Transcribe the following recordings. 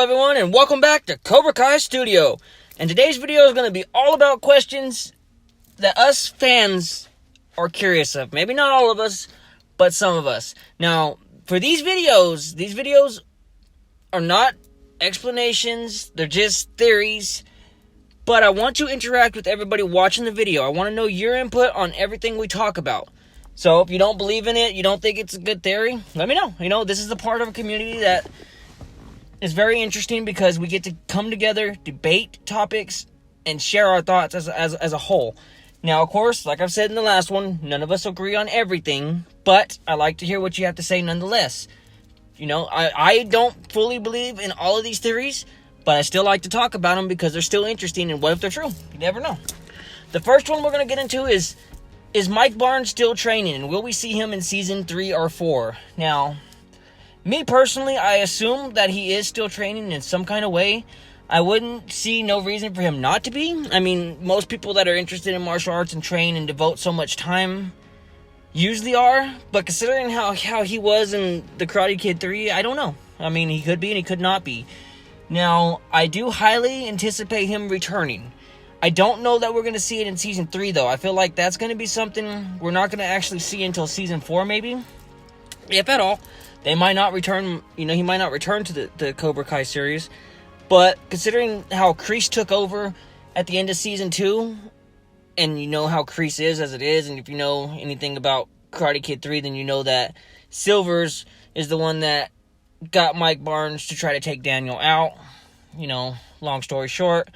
everyone, and welcome back to Cobra Kai Studio. And today's video is going to be all about questions that us fans are curious of. Maybe not all of us, but some of us. Now, for these videos are not explanations, they're just theories. But I want to interact with everybody watching the video. I want to know your input on everything we talk about. So if you don't believe in it, you don't think it's a good theory, let me know. You know, this is a part of a community that is very interesting because we get to come together, debate topics, and share our thoughts as a whole. Now, of course, like I've said in the last one, none of us agree on everything, but I like to hear what you have to say nonetheless. You know, I don't fully believe in all of these theories, but I still like to talk about them because they're still interesting, and what if they're true? You never know. The first one we're going to get into is Mike Barnes still training, and will we see him in Season 3 or 4? Now, me personally, I assume that he is still training in some kind of way. I wouldn't see no reason for him not to be. I mean, most people that are interested in martial arts and train and devote so much time usually are, but considering how he was in The Karate Kid 3, I don't know. I mean, he could be and he could not be. Now, I do highly anticipate him returning. I don't know that we're going to see it in Season 3, though. I feel like that's going to be something we're not going to actually see until Season 4, maybe. If at all. They might not return, you know, he might not return to the Cobra Kai series. But considering how Kreese took over at the end of Season 2, and you know how Kreese is as it is, and if you know anything about Karate Kid 3, then you know that Silvers is the one that got Mike Barnes to try to take Daniel out. You know, long story short,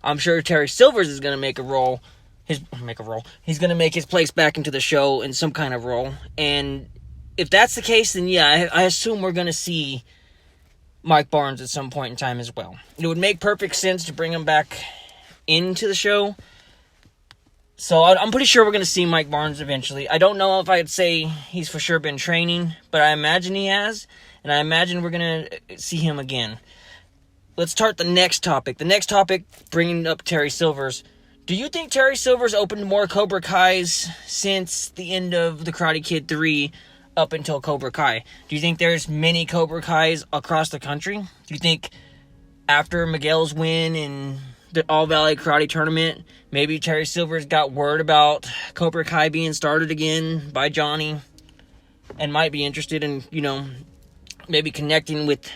I'm sure Terry Silvers is going to make a role. He's going to make his place back into the show in some kind of role. And if that's the case, then yeah, I assume we're going to see Mike Barnes at some point in time as well. It would make perfect sense to bring him back into the show. So I'm pretty sure we're going to see Mike Barnes eventually. I don't know if I'd say he's for sure been training, but I imagine he has. And I imagine we're going to see him again. Let's start the next topic. The next topic, bringing up Terry Silvers. Do you think Terry Silvers opened more Cobra Kais since the end of The Karate Kid 3 up until Cobra Kai? Do you think there's many Cobra Kais across the country? Do you think after Miguel's win in the All-Valley Karate Tournament, maybe Terry Silvers got word about Cobra Kai being started again by Johnny and might be interested in, you know, maybe connecting with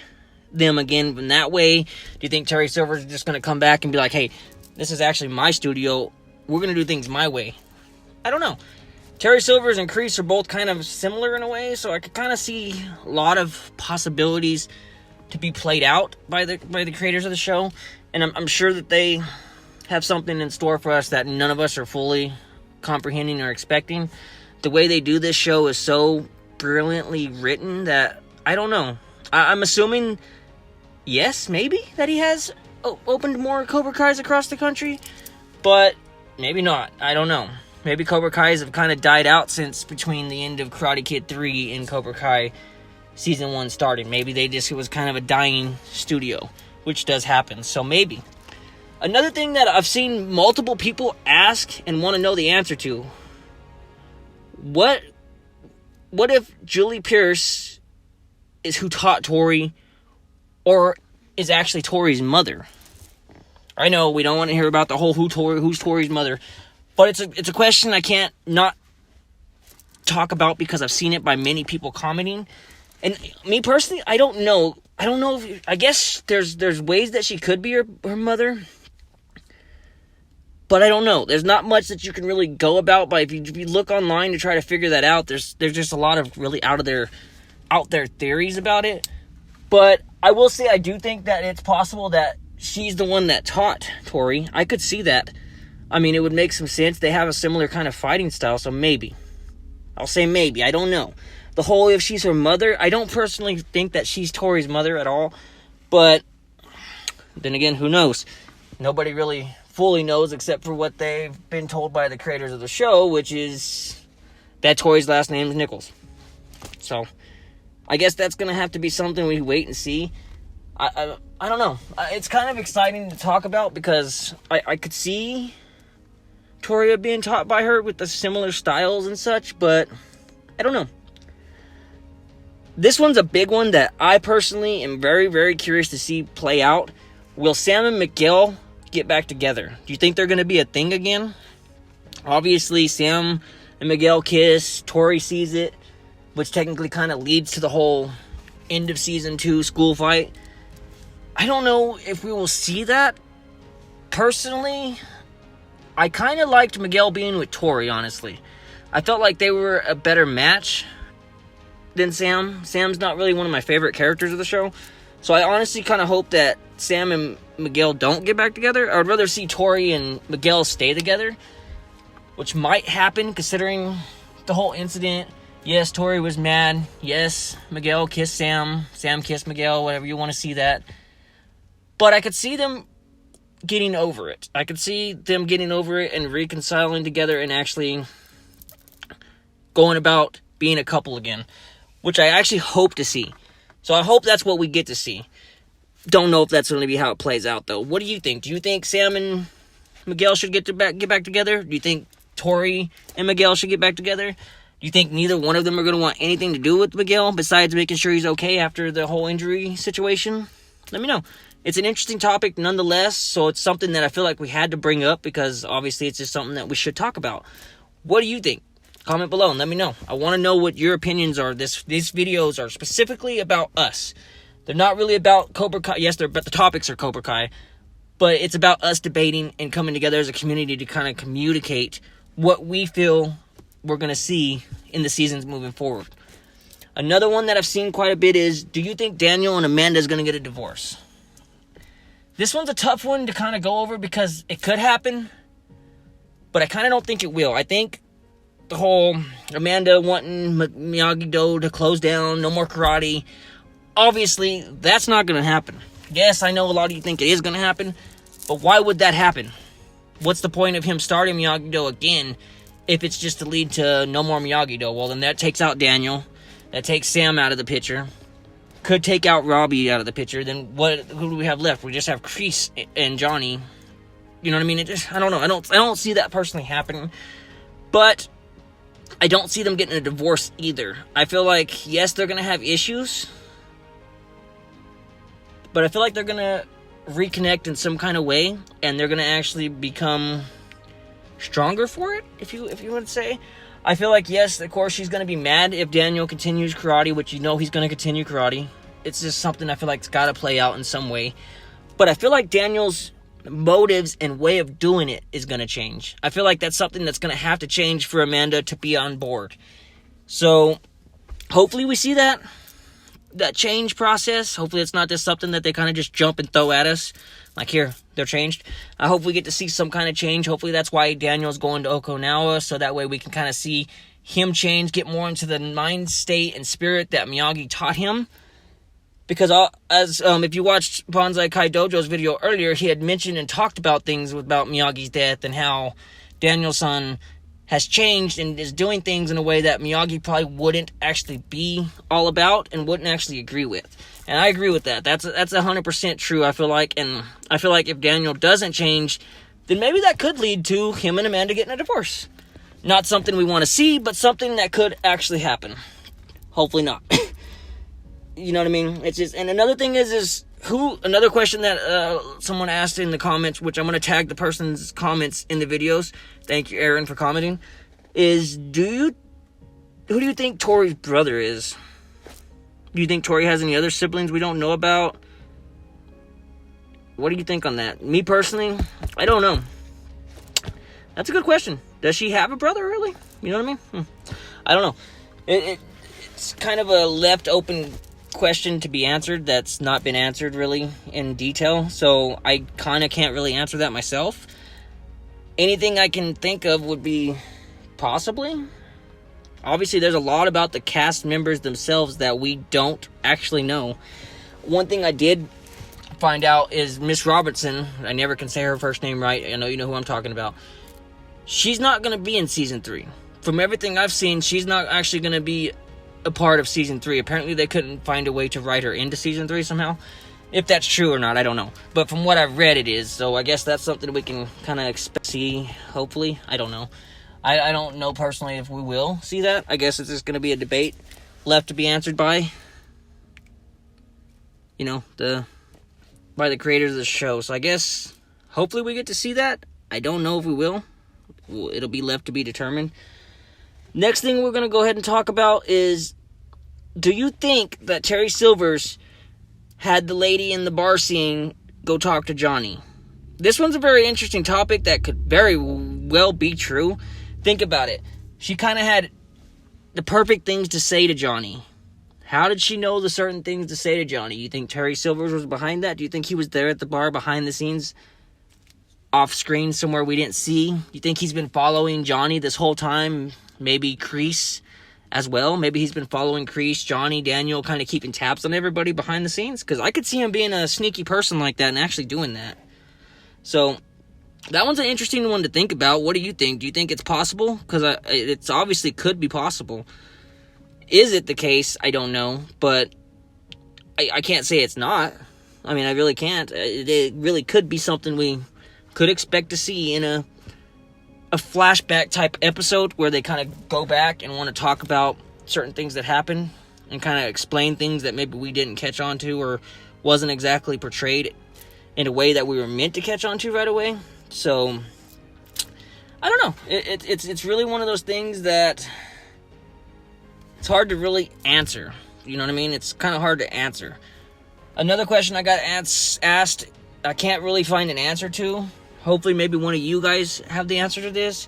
them again in that way? Do you think Terry Silvers is just going to come back and be like, hey, this is actually my studio, we're going to do things my way? I don't know. Terry Silvers and Kreese are both kind of similar in a way, so I could kind of see a lot of possibilities to be played out by the creators of the show, and I'm sure that they have something in store for us that none of us are fully comprehending or expecting. The way they do this show is so brilliantly written that I don't know. I'm assuming, yes, maybe, that he has opened more Cobra Kais across the country, but maybe not. I don't know. Maybe Cobra Kais have kind of died out since between the end of Karate Kid 3 and Cobra Kai Season 1 started. Maybe it was kind of a dying studio, which does happen, so maybe. Another thing that I've seen multiple people ask and want to know the answer to, what if Julie Pierce is who taught Tori, or is actually Tori's mother? I know we don't want to hear about the whole who's Tori's mother, but it's a question I can't not talk about because I've seen it by many people commenting. And me personally, I don't know. I guess there's ways that she could be her mother, but I don't know. There's not much that you can really go about. But if you look online to try to figure that out, there's just a lot of really out there theories about it. But I will say I do think that it's possible that she's the one that taught Tori. I could see that. I mean, it would make some sense. They have a similar kind of fighting style, so maybe. I'll say maybe. I don't know. The whole if she's her mother, I don't personally think that she's Tori's mother at all. But then again, who knows? Nobody really fully knows except for what they've been told by the creators of the show, which is that Tori's last name is Nichols. So I guess that's going to have to be something we wait and see. I don't know. It's kind of exciting to talk about because I could see Tori being taught by her with the similar styles and such, but I don't know. This one's a big one that I personally am very, very curious to see play out. Will Sam and Miguel get back together? Do you think they're going to be a thing again? Obviously, Sam and Miguel kiss. Tori sees it, which technically kind of leads to the whole end of season 2 school fight. I don't know if we will see that. Personally, I kind of liked Miguel being with Tori, honestly. I felt like they were a better match than Sam. Sam's not really one of my favorite characters of the show. So I honestly kind of hope that Sam and Miguel don't get back together. I would rather see Tori and Miguel stay together, which might happen considering the whole incident. Yes, Tori was mad. Yes, Miguel kissed Sam. Sam kissed Miguel, whatever you want to see that. But I could see them getting over it. I could see them getting over it and reconciling together and actually going about being a couple again, which I actually hope to see. So I hope that's what we get to see. Don't know if that's going to be how it plays out, though. What do you think? Do you think Sam and Miguel should get back together? Do you think Tori and Miguel should get back together? Do you think neither one of them are going to want anything to do with Miguel besides making sure he's okay after the whole injury situation? Let me know. It's an interesting topic nonetheless, so it's something that I feel like we had to bring up because obviously it's just something that we should talk about. What do you think? Comment below and let me know. I want to know what your opinions are. These videos are specifically about us. They're not really about Cobra Kai. Yes, but the topics are Cobra Kai. But it's about us debating and coming together as a community to kind of communicate what we feel we're going to see in the seasons moving forward. Another one that I've seen quite a bit is, do you think Daniel and Amanda is going to get a divorce? This one's a tough one to kind of go over because it could happen, but I kind of don't think it will. I think the whole Amanda wanting Miyagi-Do to close down, no more karate, obviously that's not going to happen. Yes, I know a lot of you think it is going to happen, but why would that happen? What's the point of him starting Miyagi-Do again if it's just to lead to no more Miyagi-Do? Well, then that takes out Daniel. That takes Sam out of the picture. Could take out Robbie out of the picture. Then who do we have left? We just have Chris and Johnny. You know what I mean? I don't know. I don't see that personally happening. But I don't see them getting a divorce either. I feel like, yes, they're going to have issues. But I feel like they're going to reconnect in some kind of way. And they're going to actually become stronger for it, if you would say. I feel like, yes, of course, she's going to be mad if Daniel continues karate, which you know he's going to continue karate. It's just something I feel like it's got to play out in some way. But I feel like Daniel's motives and way of doing it is going to change. I feel like that's something that's going to have to change for Amanda to be on board. So, hopefully we see that change process. Hopefully it's not just something that they kind of just jump and throw at us. Like, here, they're changed. I hope we get to see some kind of change. Hopefully that's why Daniel's going to Okinawa, so that way we can kind of see him change, get more into the mind state and spirit that Miyagi taught him. Because if you watched Bonsai Kai Dojo's video earlier, he had mentioned and talked about things about Miyagi's death and how Daniel-san has changed and is doing things in a way that Miyagi probably wouldn't actually be all about and wouldn't actually agree with. And I agree with that. That's 100% true, I feel like. And I feel like if Daniel doesn't change, then maybe that could lead to him and Amanda getting a divorce. Not something we want to see, but something that could actually happen. Hopefully not. You know what I mean? It's just, and another thing is another question that someone asked in the comments, which I'm going to tag the person's comments in the videos. Thank you, Aaron, for commenting. Is, who do you think Tori's brother is? Do you think Tori has any other siblings we don't know about? What do you think on that? Me personally, I don't know. That's a good question. Does she have a brother, really? You know what I mean? I don't know. It's kind of a left open question to be answered that's not been answered really in detail. So I kind of can't really answer that myself. Anything I can think of would be possibly. Obviously, there's a lot about the cast members themselves that we don't actually know. One thing I did find out is Miss Robertson. I never can say her first name right. I know you know who I'm talking about. She's not going to be in Season 3. From everything I've seen, she's not actually going to be a part of Season 3. Apparently, they couldn't find a way to write her into Season 3 somehow. If that's true or not, I don't know. But from what I've read, it is. So I guess that's something we can kind of expect to see, hopefully. I don't know. I don't know personally if we will see that. I guess it's just going to be a debate left to be answered by by the creators of the show. So I guess hopefully we get to see that. I don't know if we will. It'll be left to be determined. Next thing we're going to go ahead and talk about is, do you think that Terry Silvers had the lady in the bar scene go talk to Johnny? This one's a very interesting topic that could very well be true. Think about it. She kind of had the perfect things to say to Johnny. How did she know the certain things to say to Johnny? You think Terry Silvers was behind that? Do you think he was there at the bar behind the scenes, off screen somewhere we didn't see? You think he's been following Johnny this whole time? Maybe Kreese as well? Maybe he's been following Kreese, Johnny, Daniel, kind of keeping tabs on everybody behind the scenes? Because I could see him being a sneaky person like that and actually doing that. So that one's an interesting one to think about. What do you think? Do you think it's possible? Because it's obviously could be possible. Is it the case? I don't know. But I can't say it's not. I mean, I really can't. It really could be something we could expect to see in a flashback type episode where they kind of go back and want to talk about certain things that happened and kind of explain things that maybe we didn't catch on to or wasn't exactly portrayed in a way that we were meant to catch on to right away. So I don't know. It's really one of those things that it's hard to really answer. You know what I mean? It's kind of hard to answer. Another question I got asked, I can't really find an answer to. Hopefully maybe one of you guys have the answer to this.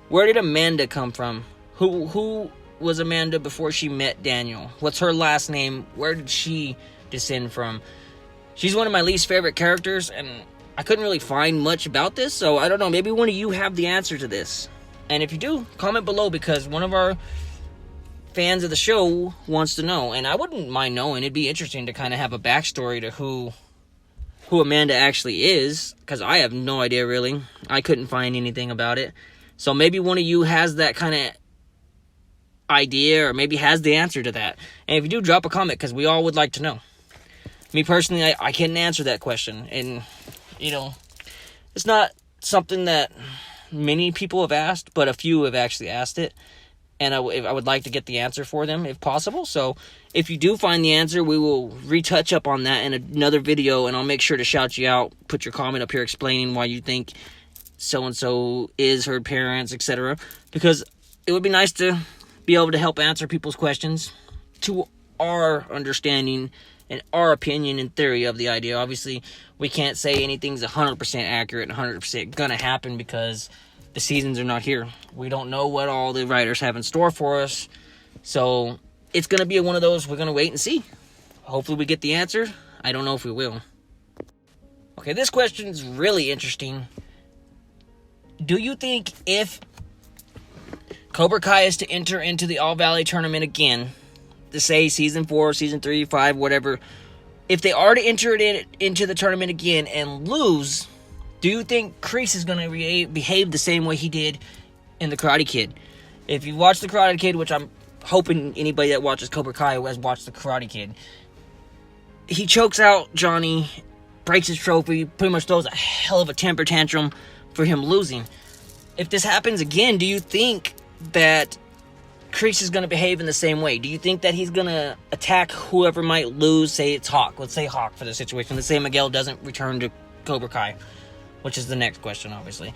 Where did Amanda come from? Who was Amanda before she met Daniel? What's her last name? Where did she descend from? She's one of my least favorite characters, and I couldn't really find much about this, so I don't know. Maybe one of you have the answer to this. And if you do, comment below, because one of our fans of the show wants to know, and I wouldn't mind knowing. It'd be interesting to kind of have a backstory to who Amanda actually is, because I have no idea, really. I couldn't find anything about it. So maybe one of you has that kind of idea, or maybe has the answer to that. And if you do, drop a comment, because we all would like to know. Me personally, I can't answer that question. And, it's not something that many people have asked, but a few have actually asked it. And I would like to get the answer for them, if possible. So if you do find the answer, we will retouch up on that in another video, and I'll make sure to shout you out. Put your comment up here explaining why you think so-and-so is her parents, etc. Because it would be nice to be able to help answer people's questions to our understanding and our opinion and theory of the idea. Obviously, we can't say anything's 100% accurate and 100% gonna happen because the seasons are not here. We don't know what all the writers have in store for us. So it's going to be one of those we're going to wait and see. Hopefully we get the answer. I don't know if we will. Okay, this question is really interesting. Do you think if Cobra Kai is to enter into the All Valley tournament again, to say season 4, season 3, 5, whatever, if they are to enter it into the tournament again and lose, do you think Kreese is going to behave the same way he did in The Karate Kid? If you watch The Karate Kid, which I'm hoping anybody that watches Cobra Kai has watched The Karate Kid, he chokes out Johnny, breaks his trophy, pretty much throws a hell of a temper tantrum for him losing. If this happens again, do you think that Kreese is going to behave in the same way? Do you think that he's going to attack whoever might lose? Say it's Hawk. Let's say Hawk for the situation. Let's say Miguel doesn't return to Cobra Kai, which is the next question, obviously.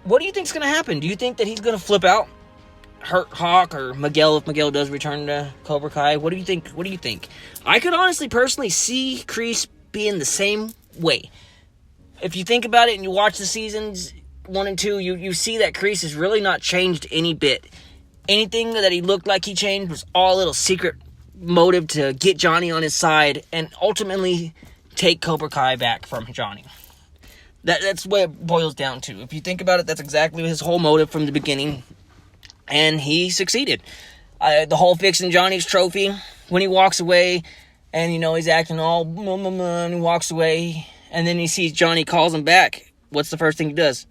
What do you think is going to happen? Do you think that he's going to flip out, hurt Hawk or Miguel if Miguel does return to Cobra Kai? What do you think? What do you think? I could honestly, personally see Kreese being the same way. If you think about it and you watch the seasons 1 and 2, you see that Kreese has really not changed any bit. Anything that he looked like he changed was all a little secret motive to get Johnny on his side and ultimately take Cobra Kai back from Johnny. That's what it boils down to. If you think about it, that's exactly his whole motive from the beginning. And he succeeded. The whole fixing Johnny's trophy, when he walks away, and, he's acting all, and he walks away, and then he sees Johnny calls him back. What's the first thing he does?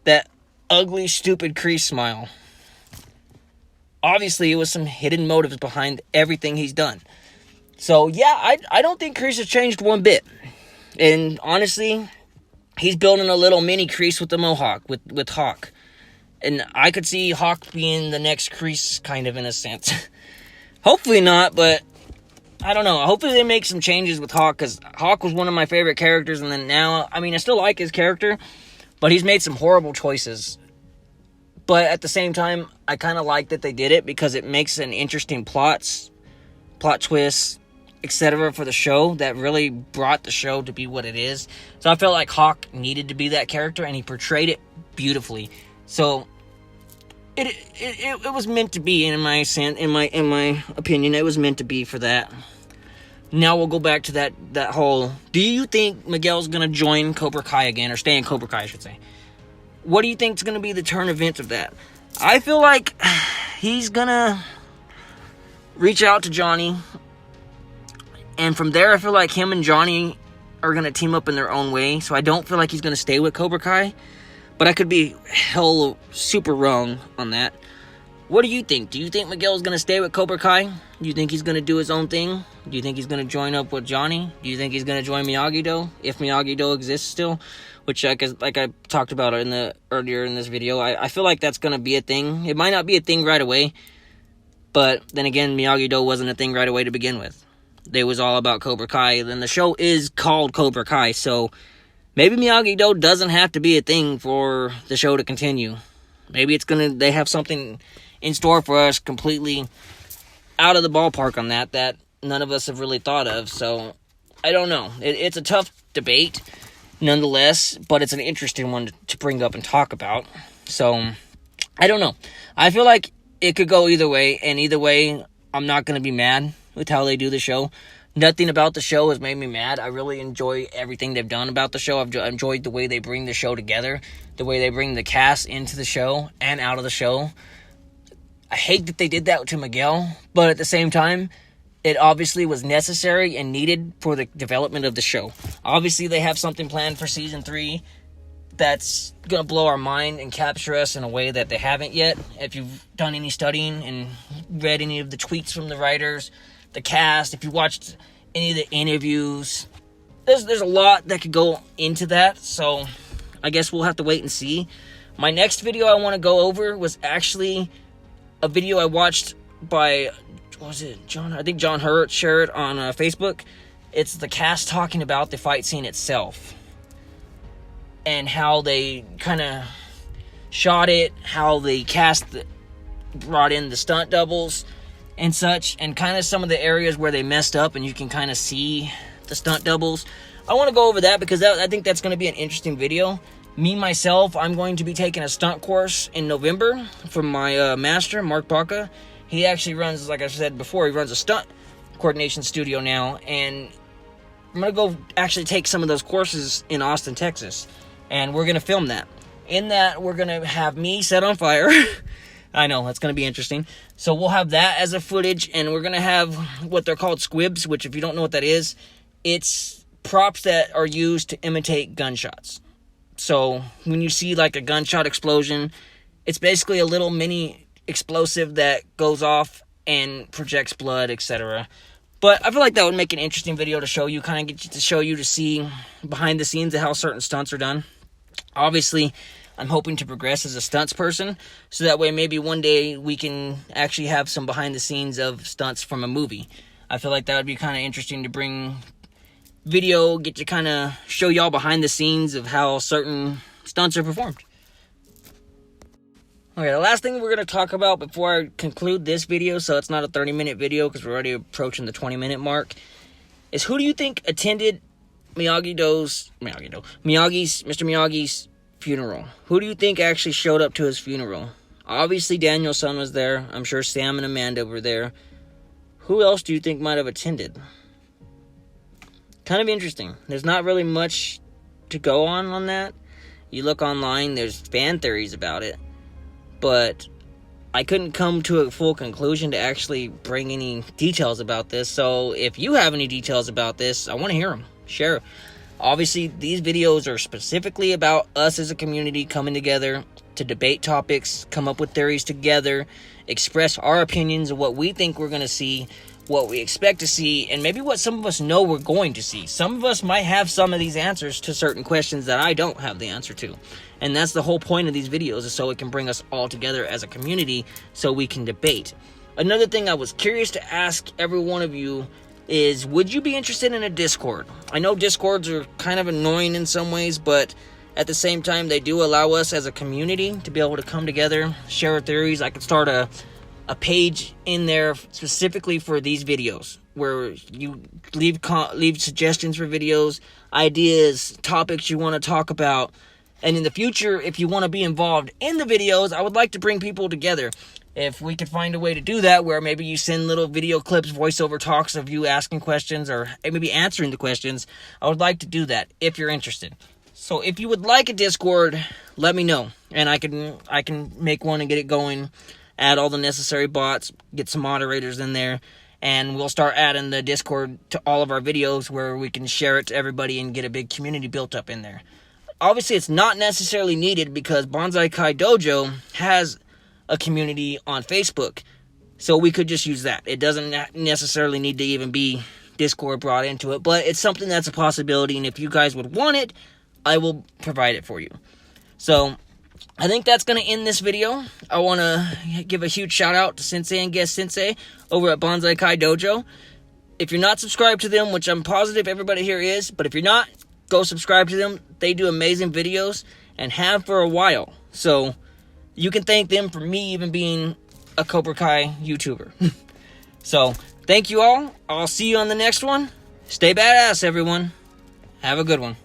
That ugly, stupid Kreese smile. Obviously, it was some hidden motives behind everything he's done. So, yeah, I don't think Kreese has changed one bit. And, honestly, he's building a little mini Kreese with the mohawk, with Hawk. And I could see Hawk being the next Kreese, kind of, in a sense. Hopefully not, but I don't know. Hopefully they make some changes with Hawk, because Hawk was one of my favorite characters, and then now, I mean, I still like his character, but he's made some horrible choices. But at the same time, I kind of like that they did it, because it makes an interesting plot twists, etc. for the show that really brought the show to be what it is. So I felt like Hawk needed to be that character, and he portrayed it beautifully. So it was meant to be, in my opinion. It was meant to be for that. Now we'll go back to that whole, do you think Miguel's gonna join Cobra Kai again, or stay in Cobra Kai, I should say? What do you think is gonna be the turn event of that? I feel like he's gonna reach out to Johnny, and from there I feel like him and Johnny are gonna team up in their own way. So I don't feel like he's gonna stay with Cobra Kai, but I could be super wrong on that. What do you think? Do you think Miguel's going to stay with Cobra Kai? Do you think he's going to do his own thing? Do you think he's going to join up with Johnny? Do you think he's going to join Miyagi-Do, if Miyagi-Do exists still? Which, like I talked about earlier in this video, I feel like that's going to be a thing. It might not be a thing right away, but then again, Miyagi-Do wasn't a thing right away to begin with. They was all about Cobra Kai. Then the show is called Cobra Kai, so maybe Miyagi-Do doesn't have to be a thing for the show to continue. Maybe they have something in store for us completely out of the ballpark on that none of us have really thought of. So, I don't know. It's a tough debate, nonetheless, but it's an interesting one to bring up and talk about. So, I don't know. I feel like it could go either way, and either way, I'm not going to be mad with how they do the show. Nothing about the show has made me mad. I really enjoy everything they've done about the show. I've enjoyed the way they bring the show together, the way they bring the cast into the show and out of the show. I hate that they did that to Miguel, but at the same time, it obviously was necessary and needed for the development of the show. Obviously, they have something planned for Season 3 that's going to blow our mind and capture us in a way that they haven't yet. If you've done any studying and read any of the tweets from the writers, the cast, if you watched any of the interviews, there's a lot that could go into that, so I guess we'll have to wait and see. My next video I want to go over was actually a video I watched by, what was it, John? I think John Hurt shared it on Facebook. It's the cast talking about the fight scene itself and how they kind of shot it, how the cast brought in the stunt doubles and such, and kind of some of the areas where they messed up, and you can kind of see the stunt doubles. I want to go over that because I think that's going to be an interesting video. Me, myself, I'm going to be taking a stunt course in November from my master, Mark Baca. He actually runs, like I said before, he runs a stunt coordination studio now, and I'm going to go actually take some of those courses in Austin, Texas, and we're going to film that. In that, we're going to have me set on fire. I know, that's going to be interesting. So we'll have that as a footage, and we're going to have what they're called squibs, which if you don't know what that is, it's props that are used to imitate gunshots. So when you see like a gunshot explosion, it's basically a little mini explosive that goes off and projects blood, etc. But I feel like that would make an interesting video to show you, kind of get you to show you to see behind the scenes of how certain stunts are done. Obviously, I'm hoping to progress as a stunts person, so that way maybe one day we can actually have some behind the scenes of stunts from a movie. I feel like that would be kind of interesting to bring video, get to kind of show y'all behind the scenes of how certain stunts are performed. Okay, the last thing we're going to talk about before I conclude this video, so it's not a 30-minute video because we're already approaching the 20-minute mark, is who do you think attended Mr. Miyagi's funeral? Who do you think actually showed up to his funeral? Obviously, Daniel's son was there. I'm sure Sam and Amanda were there. Who else do you think might have attended? Kind of interesting. There's not really much to go on that. You look online, there's fan theories about it. But I couldn't come to a full conclusion to actually bring any details about this. So if you have any details about this, I want to hear them. Share. Obviously, these videos are specifically about us as a community coming together to debate topics, come up with theories together, express our opinions of what we think we're going to see, what we expect to see, and maybe what some of us know we're going to see. Some of us might have some of these answers to certain questions that I don't have the answer to. And that's the whole point of these videos, is so it can bring us all together as a community so we can debate. Another thing I was curious to ask every one of you is, would you be interested in a Discord? I know Discords are kind of annoying in some ways, but at the same time, they do allow us as a community to be able to come together, share our theories. I could start a page in there specifically for these videos, where you leave suggestions for videos, ideas, topics you want to talk about. And in the future, if you want to be involved in the videos, I would like to bring people together. If we could find a way to do that, where maybe you send little video clips, voiceover talks of you asking questions, or maybe answering the questions, I would like to do that if you're interested. So if you would like a Discord, let me know, and I can make one and get it going, add all the necessary bots, get some moderators in there, and we'll start adding the Discord to all of our videos where we can share it to everybody and get a big community built up in there. Obviously, it's not necessarily needed because Bonsai Kai Dojo has a community on Facebook, so we could just use that. It doesn't necessarily need to even be Discord brought into it, but it's something that's a possibility, and if you guys would want it, I will provide it for you. So I think that's going to end this video. I want to give a huge shout out to Sensei and Guest Sensei over at Bonsai Kai Dojo. If you're not subscribed to them, which I'm positive everybody here is, but if you're not, go subscribe to them. They do amazing videos and have for a while. So you can thank them for me even being a Cobra Kai YouTuber. So thank you all. I'll see you on the next one. Stay badass, everyone. Have a good one.